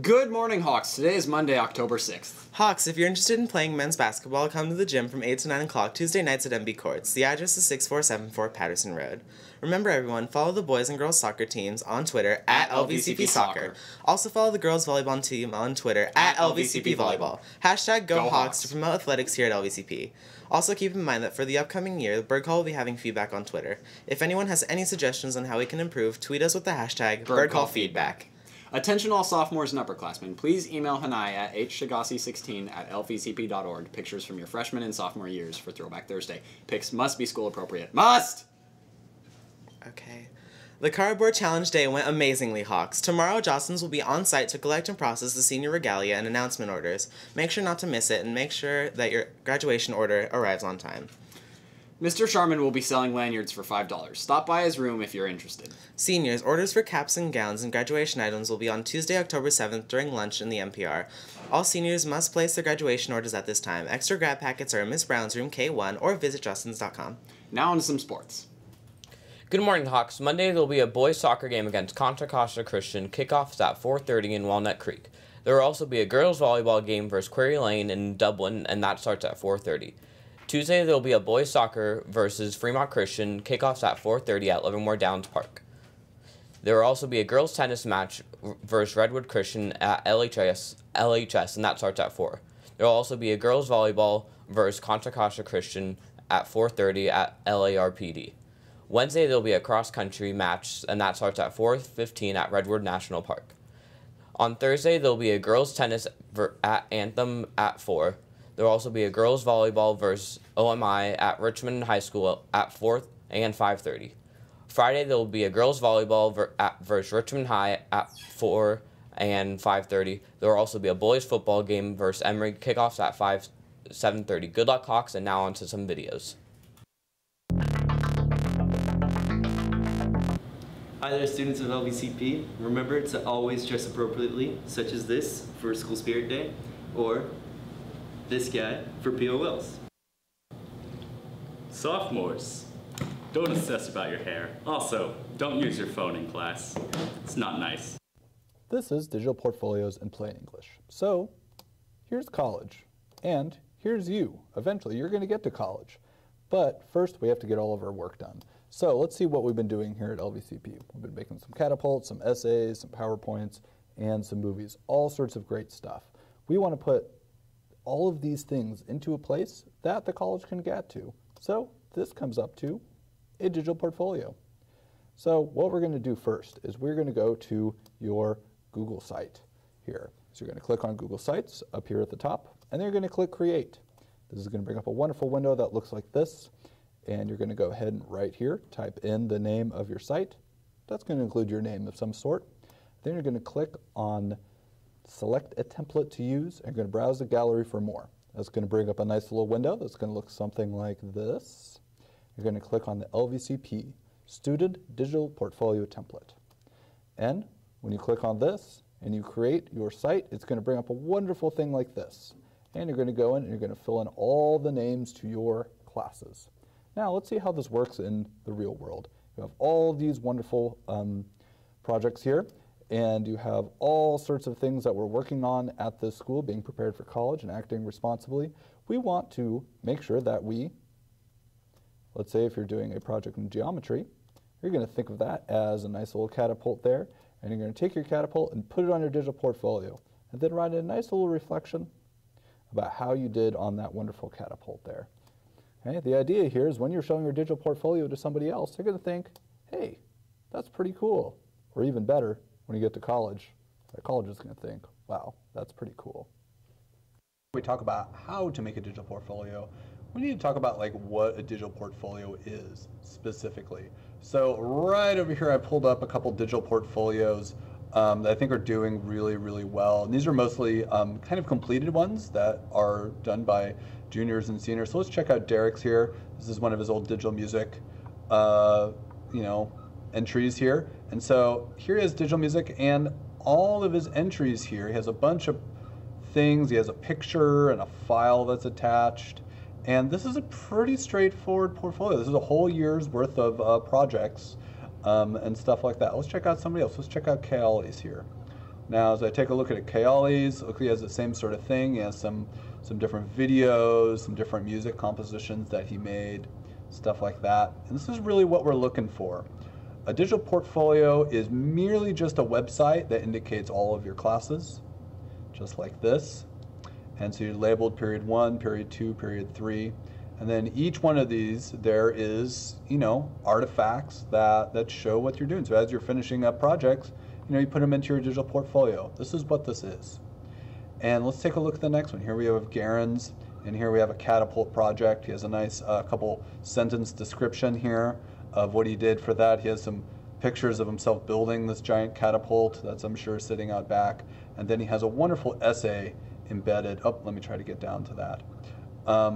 Good morning, Hawks. Today is Monday, October 6th. Hawks, if you're interested in playing men's basketball, come to the gym from 8 to 9 o'clock Tuesday nights at MB Courts. The address is 6474 Patterson Road. Remember, everyone, follow the boys and girls soccer teams on Twitter at LVCP Soccer. Also follow the girls volleyball team on Twitter at LVCP Volleyball. Hashtag Go Hawks to promote athletics here at LVCP. Also keep in mind that for the upcoming year, the Bird Call will be having feedback on Twitter. If anyone has any suggestions on how we can improve, tweet us with the hashtag BirdCallFeedback. Attention all sophomores and upperclassmen, please email Hanai at hshigasi16 at lvcp.org pictures from your freshman and sophomore years for Throwback Thursday. Pics must be school appropriate. Must! Okay. The Cardboard Challenge Day went amazingly, Hawks. Tomorrow, Jostens will be on site to collect and process the senior regalia and announcement orders. Make sure not to miss it, and make sure that your graduation order arrives on time. Mr. Sharman will be selling lanyards for $5. Stop by his room if you're interested. Seniors, orders for caps and gowns and graduation items will be on Tuesday, October 7th during lunch in the NPR. All seniors must place their graduation orders at this time. Extra grad packets are in Miss Brown's room K1 or visit Jostens.com. Now on to some sports. Good morning, Hawks. Monday there will be a boys soccer game against Contra Costa Christian. Kickoffs at 4:30 in Walnut Creek. There will also be a girls volleyball game versus Quarry Lane in Dublin, and that starts at 4:30. Tuesday there will be a boys soccer versus Fremont Christian. Kickoffs at 4:30 at Livermore Downs Park. There will also be a girls tennis match versus Redwood Christian at LHS, and that starts at 4. There will also be a girls volleyball versus Contra Costa Christian at 4:30 at LARPD. Wednesday, there will be a cross-country match, and that starts at 4:15 at Redwood National Park. On Thursday, there will be a girls' tennis at Anthem at 4. There will also be a girls' volleyball versus OMI at Richmond High School at 4 and 5:30. Friday, there will be a girls' volleyball versus Richmond High at 4 and 5:30. There will also be a boys' football game versus Emory. Kickoffs at 7:30. Good luck, Hawks, and now on to some videos. Hi there, students of LVCP. Remember to always dress appropriately, such as this for School Spirit Day, or this guy for P.O. Wells. Sophomores, don't obsess about your hair. Also, don't use your phone in class. It's not nice. This is Digital Portfolios in Plain English. So, here's college, and here's you. Eventually, you're going to get to college. But first, we have to get all of our work done. So let's see what we've been doing here at LVCP. We've been making some catapults, some essays, some PowerPoints, and some movies. All sorts of great stuff. We want to put all of these things into a place that the college can get to. So this comes up to a digital portfolio. So what we're going to do first is we're going to go to your Google site here. So you're going to click on Google Sites up here at the top, and then you're going to click Create. This is going to bring up a wonderful window that looks like this. And you're going to go ahead and right here, type in the name of your site. That's going to include your name of some sort. Then you're going to click on Select a Template to Use, and you're going to browse the gallery for more. That's going to bring up a nice little window that's going to look something like this. You're going to click on the LVCP Student Digital Portfolio Template. And when you click on this and you create your site, it's going to bring up a wonderful thing like this. And you're going to go in and you're going to fill in all the names to your classes. Now, let's see how this works in the real world. You have all these wonderful projects here, and you have all sorts of things that we're working on at this school, being prepared for college and acting responsibly. We want to make sure that let's say if you're doing a project in geometry, you're going to think of that as a nice little catapult there, and you're going to take your catapult and put it on your digital portfolio, and then write a nice little reflection about how you did on that wonderful catapult there. Okay, the idea here is when you're showing your digital portfolio to somebody else, they're going to think, hey, that's pretty cool. Or even better, when you get to college, the college is going to think, wow, that's pretty cool. We talk about how to make a digital portfolio. We need to talk about what a digital portfolio is specifically. So right over here, I pulled up a couple digital portfolios that I think are doing really, really well. And these are mostly kind of completed ones that are done by juniors and seniors. So let's check out Derek's here. This is one of his old digital music, entries here. And so here he has digital music and all of his entries here. He has a bunch of things. He has a picture and a file that's attached. And this is a pretty straightforward portfolio. This is a whole year's worth of projects and stuff like that. Let's check out somebody else. Let's check out Kayali's here. Now, as I take a look at Kaoli's, look, he has the same sort of thing. He has some different videos, some different music compositions that he made, stuff like that. And this is really what we're looking for. A digital portfolio is merely just a website that indicates all of your classes, just like this. And so you're labeled period 1, period 2, period 3. And then each one of these, there is, you know, artifacts that show what you're doing. So as you're finishing up projects, you know, you put them into your digital portfolio. This is what this is. And let's take a look at the next one. Here we have Garen's, and here we have a catapult project. He has a nice couple sentence description here of what he did for that. He has some pictures of himself building this giant catapult that's, I'm sure, sitting out back. And then he has a wonderful essay embedded. Oh, let me try to get down to that.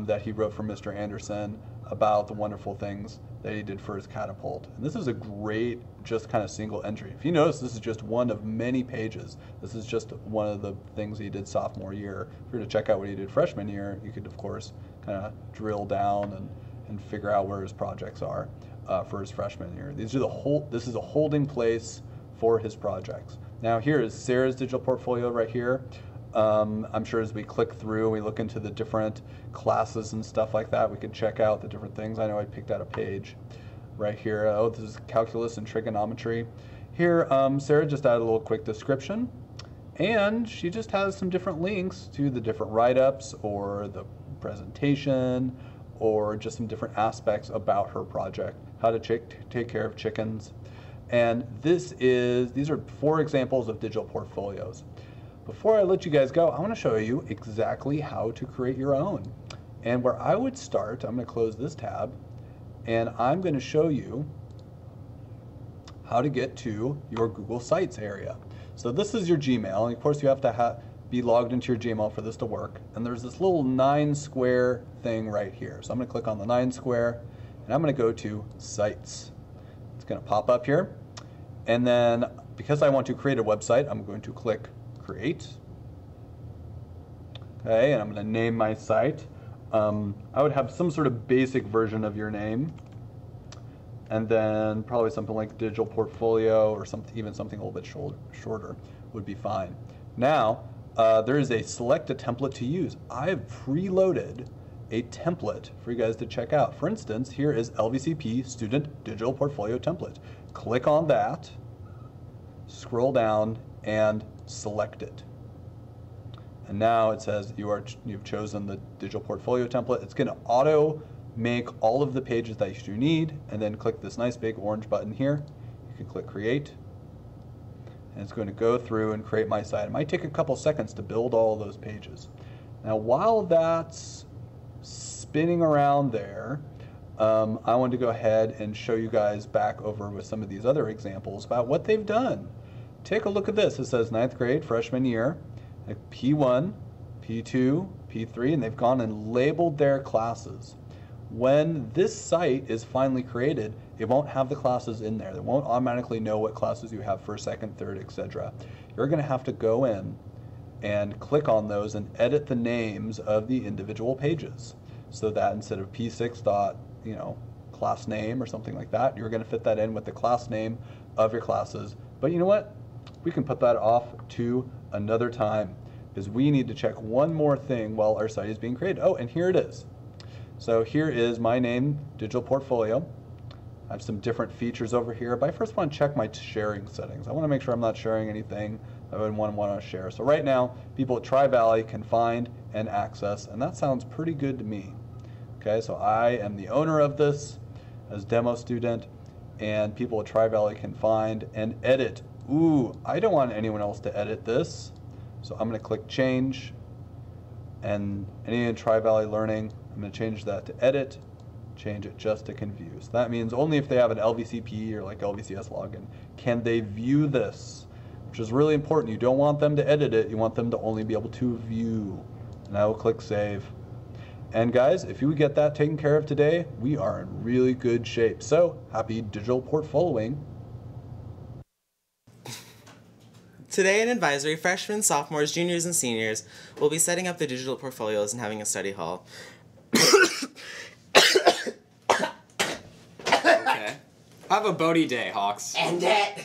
That he wrote for Mr. Anderson about the wonderful things that he did for his catapult. And this is a great, just kind of single entry. If you notice, this is just one of many pages. This is just one of the things he did sophomore year. If you were to check out what he did freshman year, you could, of course, kind of drill down and figure out where his projects are for his freshman year. These are this is a holding place for his projects. Now here is Sarah's digital portfolio right here. I'm sure as we click through and we look into the different classes and stuff like that, we can check out the different things. I know I picked out a page right here. Oh, this is calculus and trigonometry. Here, Sarah just added a little quick description, and she just has some different links to the different write-ups or the presentation or just some different aspects about her project, how to take care of chickens. And these are 4 examples of digital portfolios. Before I let you guys go, I want to show you exactly how to create your own. And where I would start, I'm going to close this tab, and I'm going to show you how to get to your Google Sites area. So this is your Gmail, and of course you have to be logged into your Gmail for this to work. And there's this little 9 square thing right here. So I'm going to click on the 9 square, and I'm going to go to Sites. It's going to pop up here. And then because I want to create a website, I'm going to click Create. Okay, and I'm going to name my site. I would have some sort of basic version of your name, and then probably something like digital portfolio or even something a little bit shorter would be fine. Now, there is a select a template to use. I have preloaded a template for you guys to check out. For instance, here is LVCP Student Digital Portfolio Template. Click on that, scroll down, and select it. And now it says you've chosen the digital portfolio template. It's going to auto make all of the pages that you need, and then click this nice big orange button here. You can click Create, and it's going to go through and create my site. It might take a couple seconds to build all of those pages. Now while that's spinning around there, I want to go ahead and show you guys back over with some of these other examples about what they've done. Take a look at this. It says 9th grade, freshman year, P1, P2, P3, and they've gone and labeled their classes. When this site is finally created, it won't have the classes in there. It won't automatically know what classes you have, first, second, third, etc. You're going to have to go in and click on those and edit the names of the individual pages, so that instead of P6 dot, class name or something like that, you're going to fit that in with the class name of your classes. But you know what? We can put that off to another time, because we need to check one more thing while our site is being created. Oh, and here it is. So here is my name, Digital Portfolio. I have some different features over here, but I first want to check my sharing settings. I want to make sure I'm not sharing anything I would want to share. So right now, people at Tri-Valley can find and access, and that sounds pretty good to me. Okay, so I am the owner of this as demo student, and people at Tri-Valley can find and edit. Ooh, I don't want anyone else to edit this. So I'm going to click Change, and any in Tri-Valley Learning, I'm going to change that to Edit, change it just to Confuse. That means only if they have an LVCP or like LVCS login can they view this, which is really important. You don't want them to edit it, you want them to only be able to view. And I will click Save. And guys, if you get that taken care of today, we are in really good shape. So, happy digital portfolioing. Today in Advisory, freshmen, sophomores, juniors, and seniors will be setting up their digital portfolios and having a study hall. Okay. Have a Bodhi day, Hawks. And that